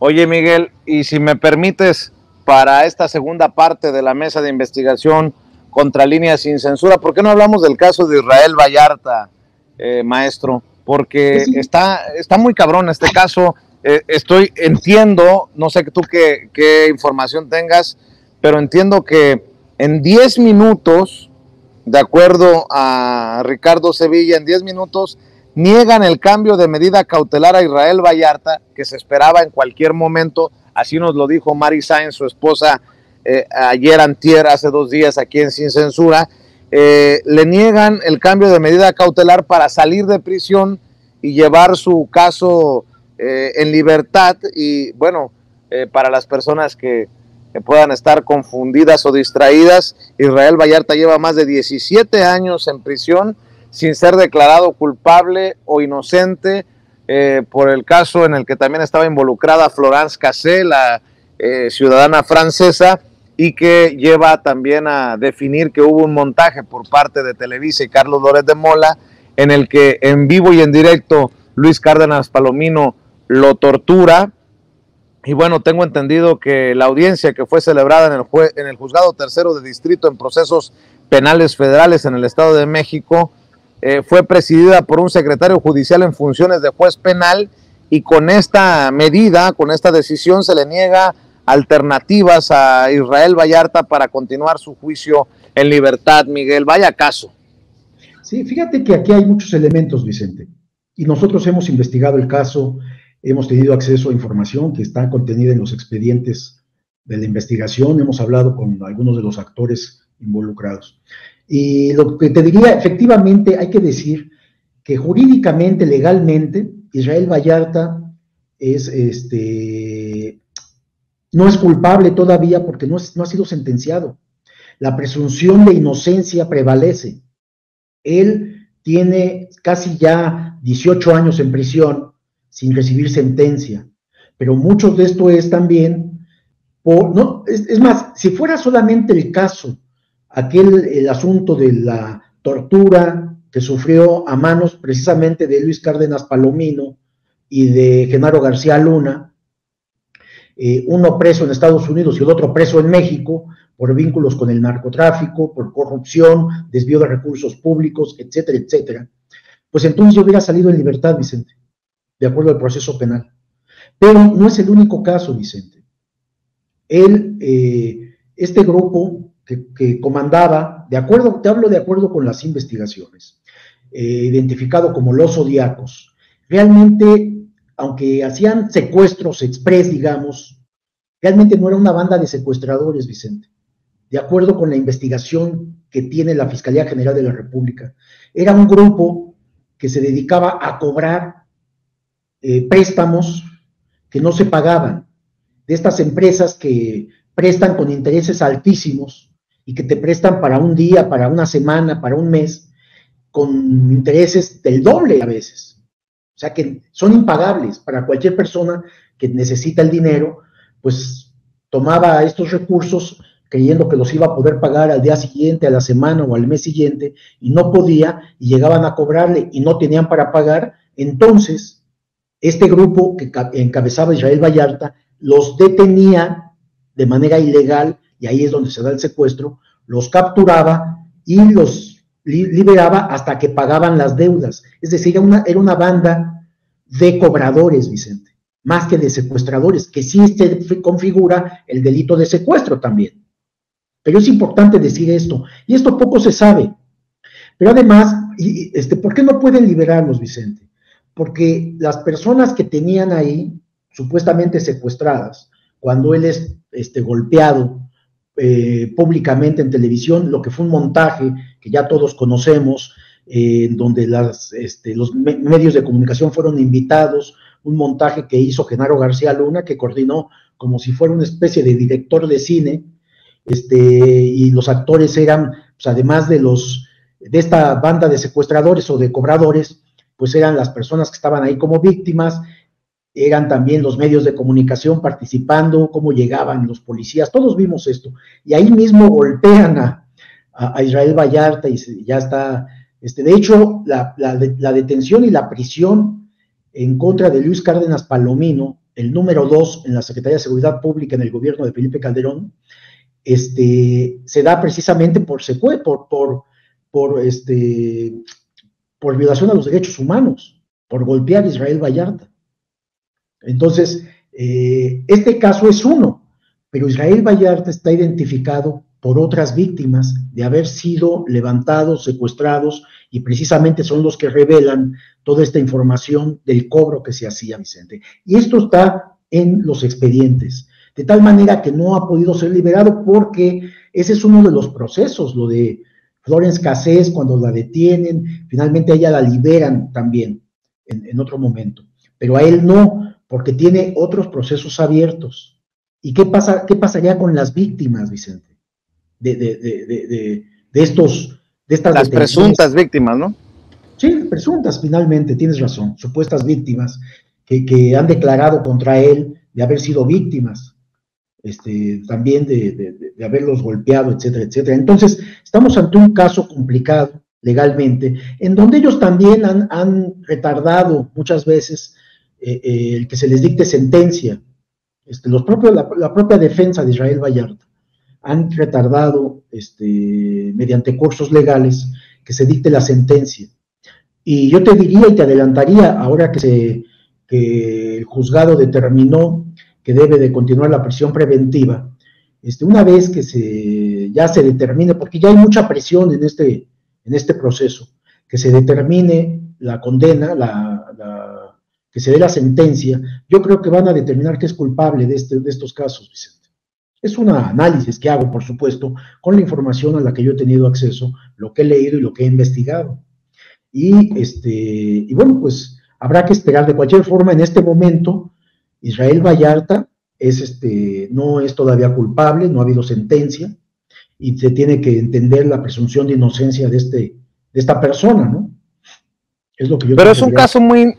Oye, Miguel, y si me permites, para esta segunda parte de la mesa de investigación contra Líneas Sin Censura, ¿por qué no hablamos del caso de Israel Vallarta, maestro? Porque Sí. está muy cabrón este caso. Entiendo, no sé tú qué información tengas, pero entiendo que en 10 minutos, de acuerdo a Ricardo Sevilla, en 10 minutos niegan el cambio de medida cautelar a Israel Vallarta, que se esperaba en cualquier momento. Así nos lo dijo Mari Sáenz, su esposa, ayer antier, hace 2 días, aquí en Sin Censura. Le niegan el cambio de medida cautelar para salir de prisión y llevar su caso en libertad. Y bueno, para las personas que puedan estar confundidas o distraídas, Israel Vallarta lleva más de 17 años en prisión sin ser declarado culpable o inocente por el caso en el que también estaba involucrada Florence Cassé, la ciudadana francesa, y que lleva también a definir que hubo un montaje por parte de Televisa y Carlos Loret de Mola, en el que en vivo y en directo Luis Cárdenas Palomino lo tortura. Y bueno, tengo entendido que la audiencia que fue celebrada en el Juzgado Tercero de Distrito en procesos penales federales en el Estado de México fue presidida por un secretario judicial en funciones de juez penal, y con esta medida, con esta decisión, se le niega alternativas a Israel Vallarta para continuar su juicio en libertad. Miguel, vaya caso. Sí, fíjate que aquí hay muchos elementos, Vicente, y nosotros hemos investigado el caso, hemos tenido acceso a información que está contenida en los expedientes de la investigación, hemos hablado con algunos de los actores involucrados. Y lo que te diría, efectivamente, hay que decir que jurídicamente, legalmente, Israel Vallarta no es culpable todavía porque no ha sido sentenciado. La presunción de inocencia prevalece. Él tiene casi ya 18 años en prisión sin recibir sentencia, pero mucho de esto es también es más, si fuera solamente el caso, el asunto de la tortura que sufrió a manos precisamente de Luis Cárdenas Palomino y de Genaro García Luna, uno preso en Estados Unidos y el otro preso en México, por vínculos con el narcotráfico, por corrupción, desvío de recursos públicos, etcétera, etcétera, pues entonces yo hubiera salido en libertad, Vicente, de acuerdo al proceso penal. Pero no es el único caso, Vicente. Este grupo que comandaba, te hablo de acuerdo con las investigaciones, identificado como los Zodiacos, realmente, aunque hacían secuestros express, digamos, realmente no era una banda de secuestradores, Vicente. De acuerdo con la investigación que tiene la Fiscalía General de la República, era un grupo que se dedicaba a cobrar préstamos que no se pagaban, de estas empresas que prestan con intereses altísimos y que te prestan para un día, para una semana, para un mes, con intereses del doble a veces. O sea que son impagables para cualquier persona que necesita el dinero, pues tomaba estos recursos creyendo que los iba a poder pagar al día siguiente, a la semana o al mes siguiente, y no podía, y llegaban a cobrarle y no tenían para pagar. Entonces, este grupo que encabezaba Israel Vallarta los detenía de manera ilegal, y ahí es donde se da el secuestro, los capturaba y los liberaba hasta que pagaban las deudas. Es decir, era una banda de cobradores, Vicente, más que de secuestradores, que sí se configura el delito de secuestro también. Pero es importante decir esto, y esto poco se sabe. Pero además, ¿por qué no pueden liberarlos, Vicente? Porque las personas que tenían ahí, supuestamente secuestradas, cuando él es golpeado públicamente en televisión, lo que fue un montaje que ya todos conocemos, donde los medios de comunicación fueron invitados, un montaje que hizo Genaro García Luna, que coordinó como si fuera una especie de director de cine, y los actores eran, pues, además de esta banda de secuestradores o de cobradores, pues eran las personas que estaban ahí como víctimas, eran también los medios de comunicación participando, cómo llegaban los policías, todos vimos esto, y ahí mismo golpean a Israel Vallarta y ya está, de hecho, la detención y la prisión en contra de Luis Cárdenas Palomino el número 2 en la Secretaría de Seguridad Pública en el gobierno de Felipe Calderón, se da precisamente por violación a los derechos humanos, por golpear a Israel Vallarta. Entonces, este caso es uno, pero Israel Vallarta está identificado por otras víctimas de haber sido levantados, secuestrados, y precisamente son los que revelan toda esta información del cobro que se hacía, Vicente. Y esto está en los expedientes, de tal manera que no ha podido ser liberado porque ese es uno de los procesos, lo de Florence Cassés, cuando la detienen, finalmente a ella la liberan también en otro momento, pero a él no, porque tiene otros procesos abiertos. ¿Y qué pasaría con las víctimas, Vicente? De estas Las presuntas víctimas, ¿no? Sí, presuntas, finalmente, tienes razón, supuestas víctimas que han declarado contra él de haber sido víctimas, también de haberlos golpeado, etcétera, etcétera. Entonces, estamos ante un caso complicado legalmente, en donde ellos también han retardado muchas veces el que se les dicte sentencia. La propia defensa de Israel Vallarta han retardado mediante cursos legales que se dicte la sentencia. Y yo te diría y te adelantaría, ahora que el juzgado determinó que debe de continuar la prisión preventiva, una vez que ya se determine, porque ya hay mucha presión en este proceso, que se determine la condena, que se dé la sentencia, yo creo que van a determinar que es culpable de estos casos, Vicente. Es un análisis que hago, por supuesto, con la información a la que yo he tenido acceso, lo que he leído y lo que he investigado. Y bueno, pues habrá que esperar. De cualquier forma, en este momento, Israel Vallarta no es todavía culpable, no ha habido sentencia, y se tiene que entender la presunción de inocencia de esta persona, ¿no? Es lo que yo Pero es un caso muy,